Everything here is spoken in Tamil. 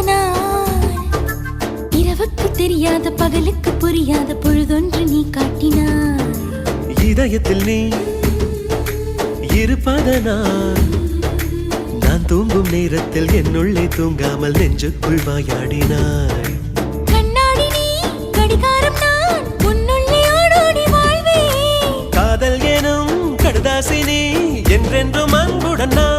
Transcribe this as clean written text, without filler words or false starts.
நான் இரவுக்கு தெரியாத பகலுக்கு புரியாத பொழுதொன்று நீ காட்டினாய். இதயத்தில் நீ இருப்பதனால் நான் தூங்கும் நேரத்தில் என்னுள்ளே தூங்காமல் நெஞ்சுக்குள் வாயாடினாய். கண்ணாடி நீ கடிகாரம் நான் உன்னுள்ளே ஓடோடி வாழ்வே. காதல் எனும் கடுதாசி நீ என்றென்றும் அன்புடன் நான்